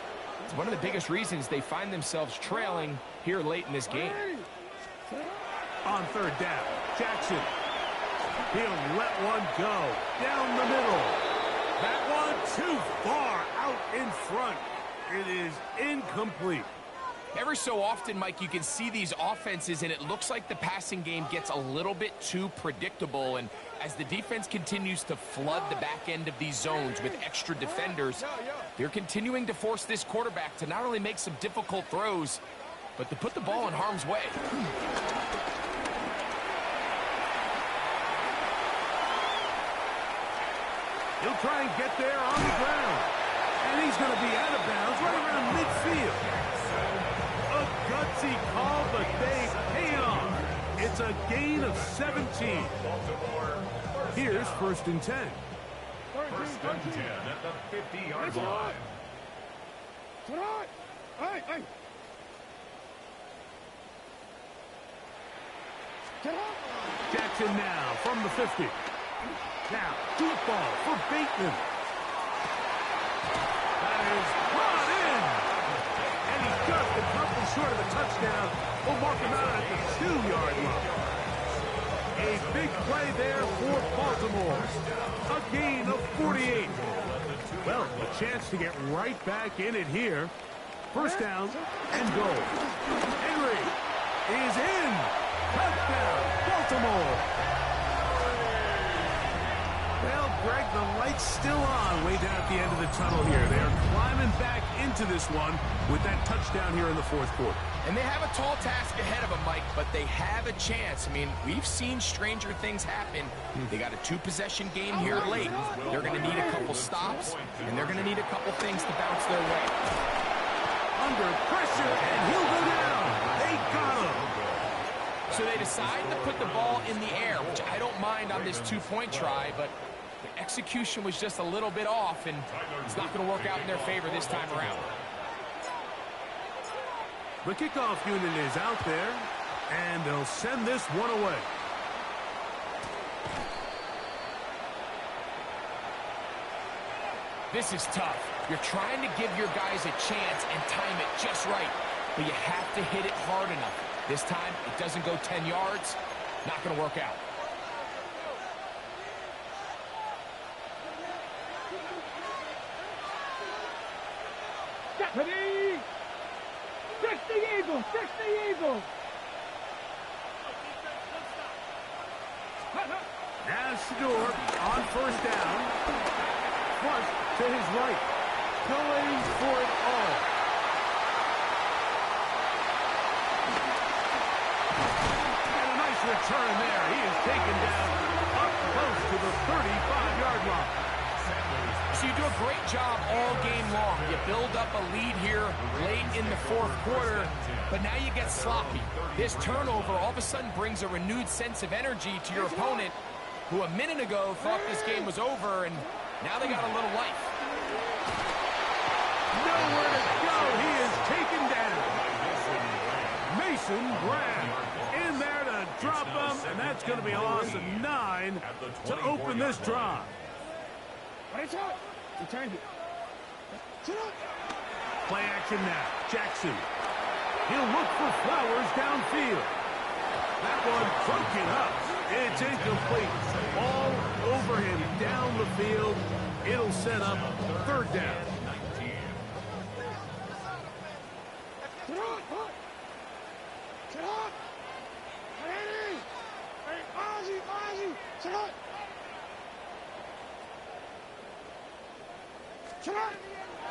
B: it's one of the biggest reasons they find themselves trailing here late in this game.
A: On 3rd down, Jackson. He'll let one go down the middle. That one too far out in front. It is incomplete.
B: Every so often, Mike, you can see these offenses, and it looks like the passing game gets a little bit too predictable. And as the defense continues to flood the back end of these zones with extra defenders, they're continuing to force this quarterback to not only make some difficult throws, but to put the ball in harm's way.
A: He'll try and get there on the ground. And he's going to be out of bounds right around midfield. A gutsy call, but they pay it off. It's a gain of 17. Here's 1st and 10.
E: 1st and 10 at the 50-yard line.
A: Jackson now from the 50. Now, deep ball for Bateman. That is brought in. And he's just a couple short of a touchdown. We'll mark him out at the 2-yard line. A big play there for Baltimore. A gain of 48. Well, a chance to get right back in it here. 1st down and goal. Henry is in. Touchdown, Baltimore. Well, Greg, the light's still on way down at the end of the tunnel here. They are climbing back into this one with that touchdown here in the fourth quarter.
B: And they have a tall task ahead of them, Mike, but they have a chance. I mean, we've seen stranger things happen. They got a two-possession game here late. They're going to need a couple stops, and they're going to need a couple things to bounce their way.
A: Under pressure, and he'll go down. They got him.
B: So they decide to put the ball in the air, which I don't mind on this two-point try, but the execution was just a little bit off, and it's not going to work out in their favor this time around.
A: The kickoff unit is out there, and they'll send this one away.
B: This is tough. You're trying to give your guys a chance and time it just right, but you have to hit it hard enough. This time, it doesn't go 10 yards. Not going to work out.
C: Ready? 60 Eagles, 60 Eagles.
A: Now Shador on first down. Flush to his right. Going for it all. And a nice return there. He is taken down up close to the 35-yard line.
B: So you do a great job all game long. You build up a lead here late in the fourth quarter, but now you get sloppy. This turnover all of a sudden brings a renewed sense of energy to your opponent, who a minute ago thought this game was over, and now they got a little life.
A: Nowhere to go. He is taken down. Mason Graham in there to drop him, and that's going to be a loss of 9 to open this drive. Play action now. Jackson. He'll look for Flowers downfield. That one broken up. It's incomplete. All over him down the field. It'll set up third down.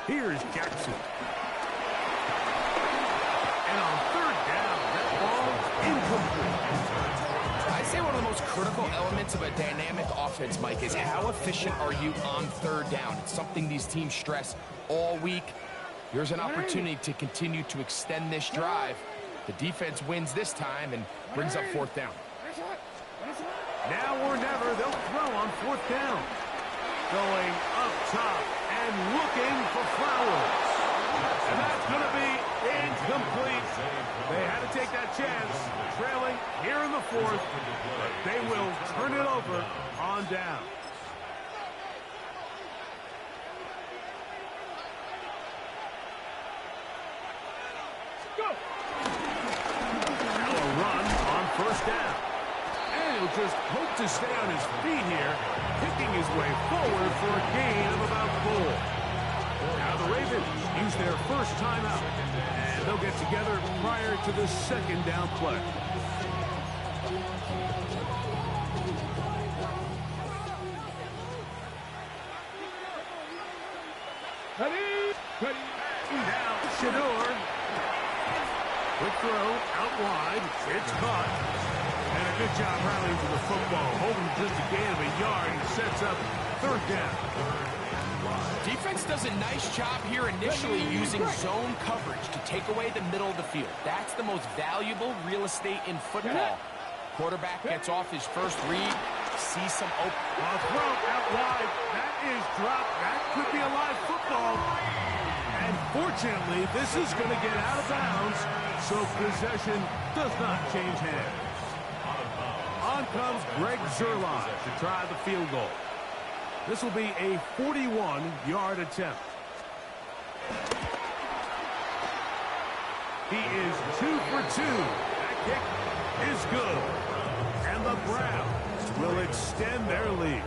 A: Here's Jackson. And on third down, that ball incomplete.
B: I'd say one of the most critical elements of a dynamic offense, Mike, is how efficient are you on third down. It's something these teams stress all week. Here's an opportunity to continue to extend this drive. The defense wins this time and brings up fourth down.
A: Now or never, they'll throw on fourth down. Going up top and looking for Flowers. And that's going to be incomplete. They had to take that chance, trailing here in the fourth. But they will turn it over on down.
C: Go!
A: Now a run on first down. And he'll just hope to stay on his feet here, picking his way forward for a gain of about 4. Now the Ravens use their first timeout, and they'll get together prior to the second down play.
C: Ready? Ready?
A: Now Shador. Quick throw out wide. It's caught. And a good job rallying to the football. Holding just a gain of a yard and sets up third down.
B: Defense does a nice job here initially using zone coverage to take away the middle of the field. That's the most valuable real estate in football. Quarterback gets off his first read, sees some open.
A: A throw out wide. That is dropped. That could be a live football. And fortunately, this is going to get out of bounds, so possession does not change hands. On comes Greg Zuerlein to try the field goal. This will be a 41-yard attempt. He is 2 for 2. That kick is good. And the Browns will extend their lead.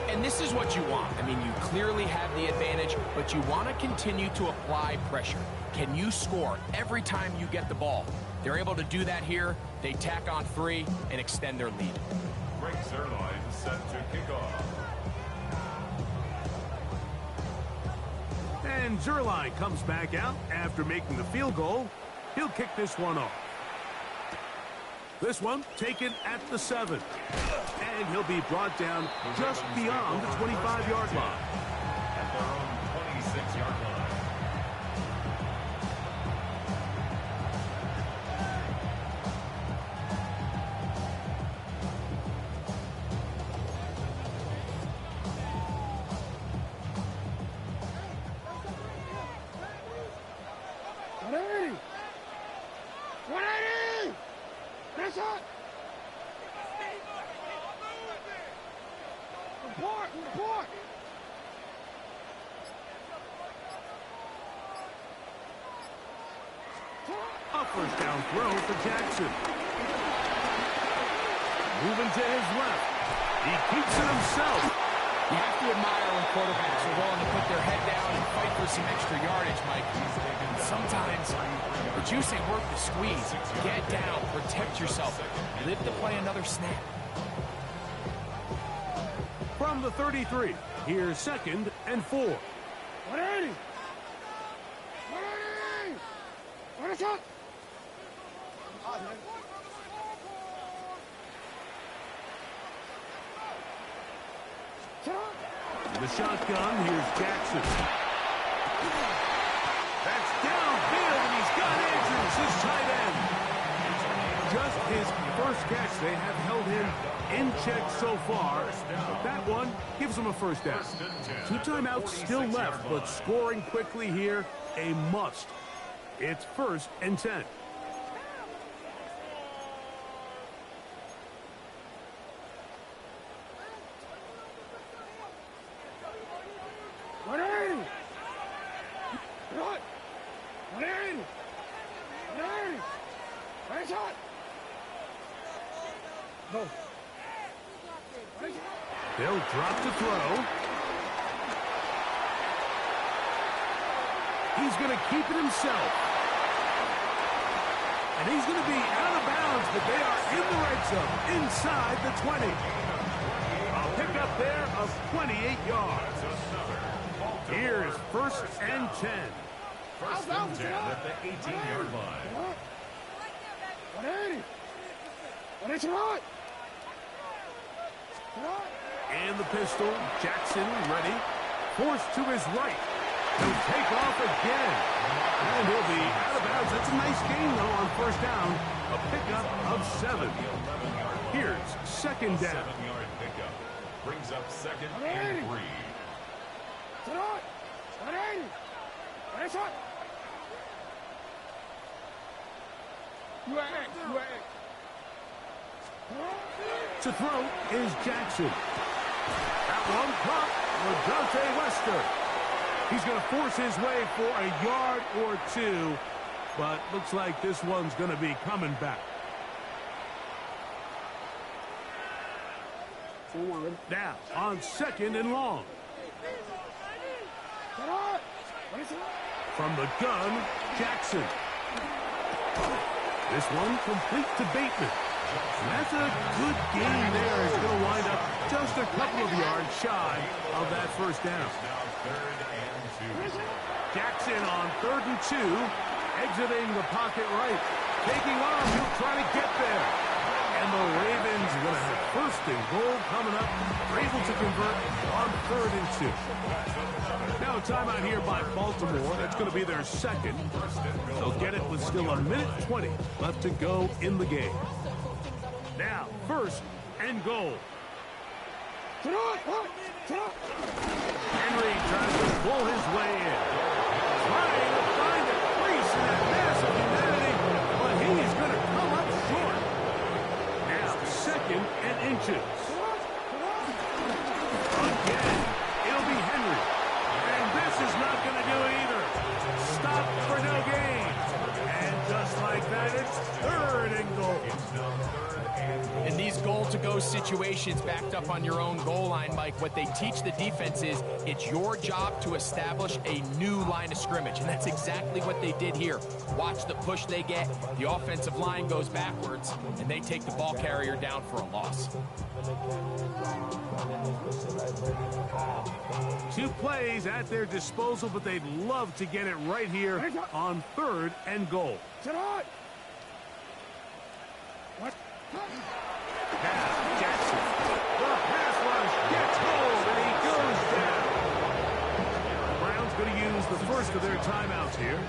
B: And this is what you want. I mean, you clearly have the advantage, but you want to continue to apply pressure. Can you score every time you get the ball? They're able to do that here. They tack on 3 and extend their lead.
E: Greg Zuerlein set to kick off.
A: And Zuerlein comes back out after making the field goal. He'll kick this one off. This one taken at the 7. And he'll be brought down just beyond the 25-yard line.
E: At their own 26-yard line.
A: A first down throw for Jackson. Moving to his left. He keeps it himself.
B: You have to admire when quarterbacks are willing to put their head down and fight for some extra yardage, Mike. Sometimes the juice ain't worth the squeeze. Get down, protect yourself, live to play another snap.
A: From the 33, here's 2nd and 4.
C: 180! 180! What is that?
A: The shotgun, here's Jackson. That's downfield, and he's got Andrews, his tight end. Just his first catch. They have held him in check so far. But that one gives him a first down. 2 timeouts still left, but scoring quickly here, a must. It's 1st and 10. They'll drop to throw. He's going to keep it himself. And he's going to be out of bounds, but they are in the red zone, inside the 20. A pickup there of 28 yards. Here's 1st and 10.
E: 1st and 10 at the 18-yard line.
C: 180! What is it?
A: And the pistol, Jackson ready. Forced to his right. He'll take off again. And he'll be out of bounds. That's a nice gain, though, on 1st down. A pickup of 7. Here's 2nd down.
E: 7-yard pickup. Brings up 2nd and 3.
A: To throw is Jackson. That one caught for Dante Wester. He's going to force his way for a yard or 2, but looks like this one's going to be coming back. Now on 2nd and long. From the gun, Jackson. This one complete to Bateman. And that's a good gain there. It's going to wind up just a couple of yards shy of that 1st down. Jackson on 3rd and 2, exiting the pocket right. Taking off, he'll try to get there. And the Ravens are going to have 1st and goal coming up. They're able to convert on 3rd and 2. Now a timeout here by Baltimore. That's going to be their 2nd. They'll get it with still 1:20 left to go in the game. Now, 1st and goal. Henry tries to pull his way in. Trying to find a crease in that mass of humanity, but he's going to come up short. Now, 2nd and inches. Again, it'll be Henry. And this is not going to do it either. Stop for no gain. And just like that, it's 3rd and goal.
B: In these goal-to-go situations, situations backed up on your own goal line, Mike, what they teach the defense is it's your job to establish a new line of scrimmage, and that's exactly what they did here. Watch the push they get. The offensive line goes backwards, and they take the ball carrier down for a loss.
A: 2 plays at their disposal, but they'd love to get it right here on 3rd and goal.
C: Now
A: Jackson. The pass rush gets home, and he goes down. The Browns going to use the first of their timeouts here.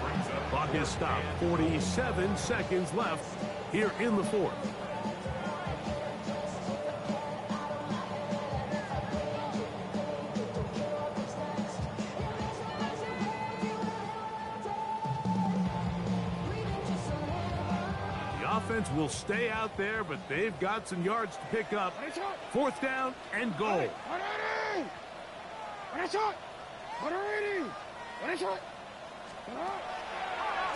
A: Clock is stopped. 47 seconds left here in the 4th. Offense will stay out there, but they've got some yards to pick up. 4th down and goal.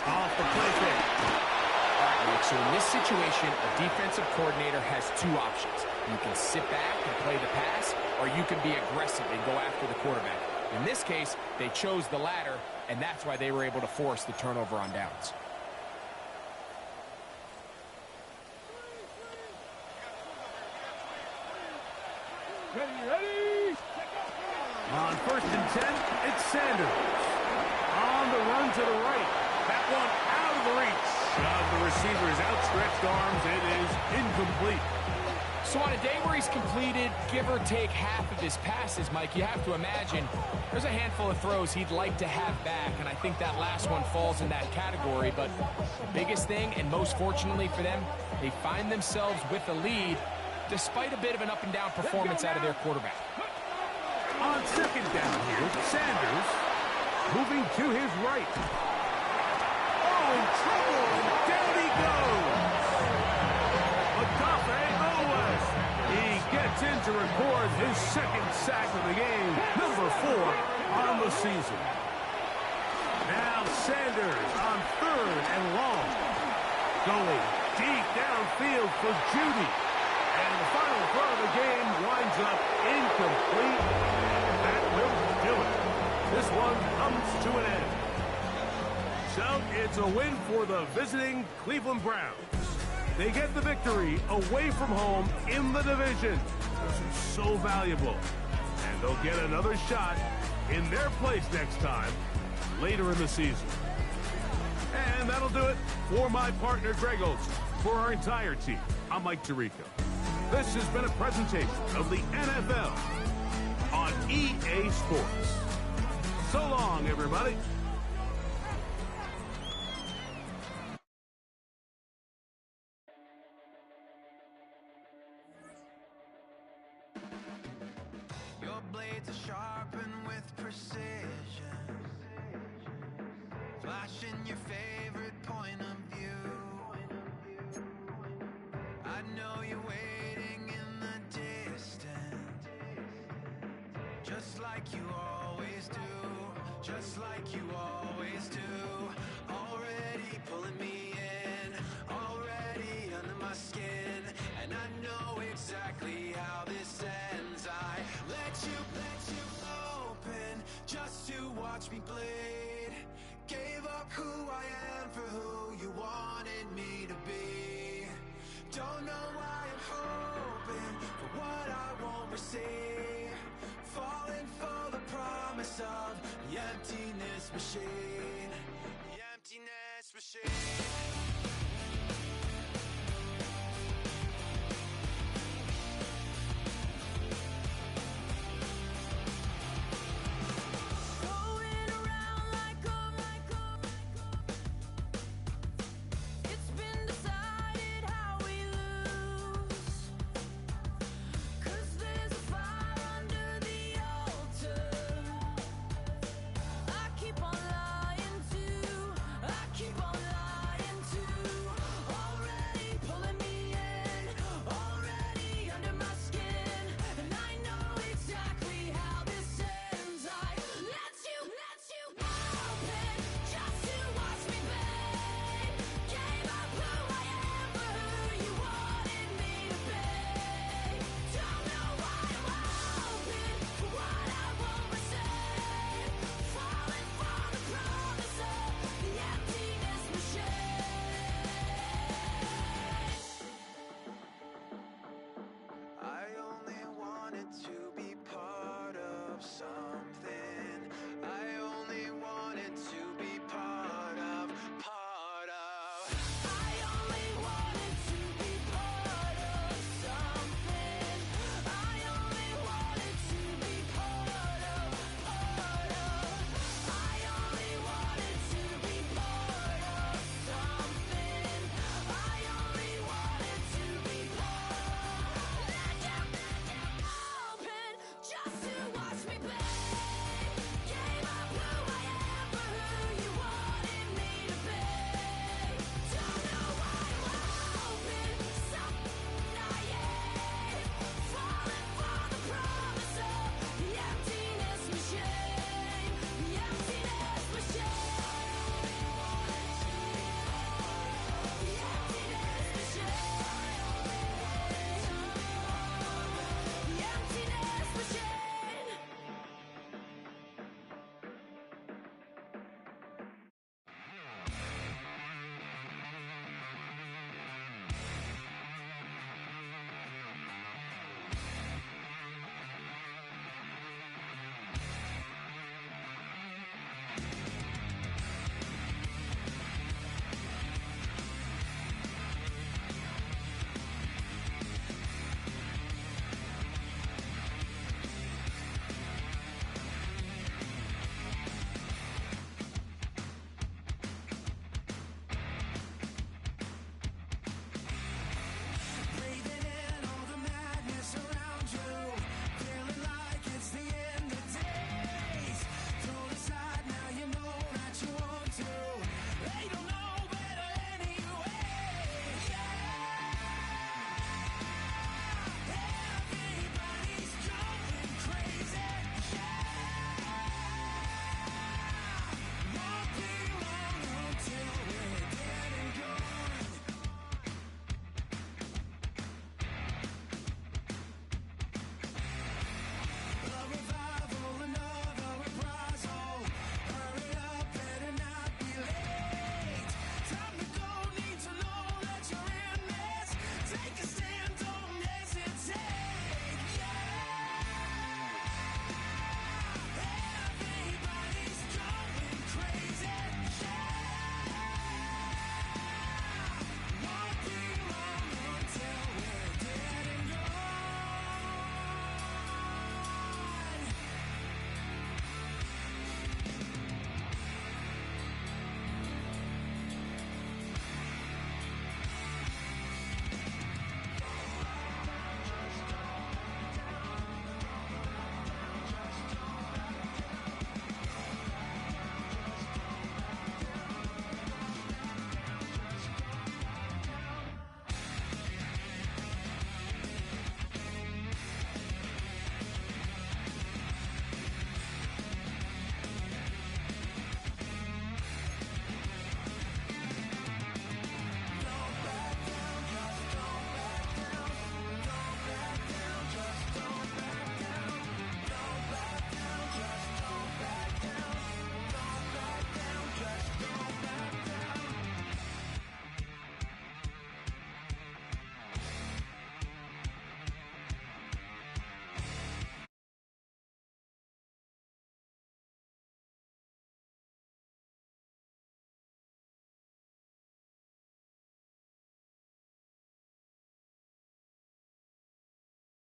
A: Off the play fake.
B: All right, Mike, so in this situation, a defensive coordinator has 2 options. You can sit back and play the pass, or you can be aggressive and go after the quarterback. In this case, they chose the latter, and that's why they were able to force the turnover on downs.
C: Ready.
A: On 1st and 10, it's Sanders. On the run to the right. That one out of the reach of the receiver's outstretched arms. It is incomplete.
B: So on a day where he's completed, give or take half of his passes, Mike, you have to imagine there's a handful of throws he'd like to have back, and I think that last one falls in that category. But the biggest thing, and most fortunately for them, they find themselves with a lead despite a bit of an up-and-down performance out of their quarterback.
A: On 2nd down here, Sanders moving to his right. Oh, in trouble, and down he goes. Odafe Oweh. He gets in to record his 2nd sack of the game, number 4 on the season. Now Sanders on 3rd and long. Going deep downfield for Judy. And the final throw of the game winds up incomplete. That will do it. This one comes to an end. So it's a win for the visiting Cleveland Browns. They get the victory away from home in the division. This is so valuable. And they'll get another shot in their place next time later in the season. And that'll do it for my partner, Greg Olson. For our entire team, I'm Mike Tirico. This has been a presentation of the NFL on EA Sports. So long, everybody.
H: Your blades are sharpened with precision, flashing your favorite point of view. I know you're waiting in the distance, just like you always do, just like you always do. Already pulling me in, already under my skin, and I know exactly how this ends. I let you open just to watch me bleed. Gave up who I am for who you wanted me to be. Don't know why I'm hoping for what I won't receive. Falling for the promise of the emptiness machine.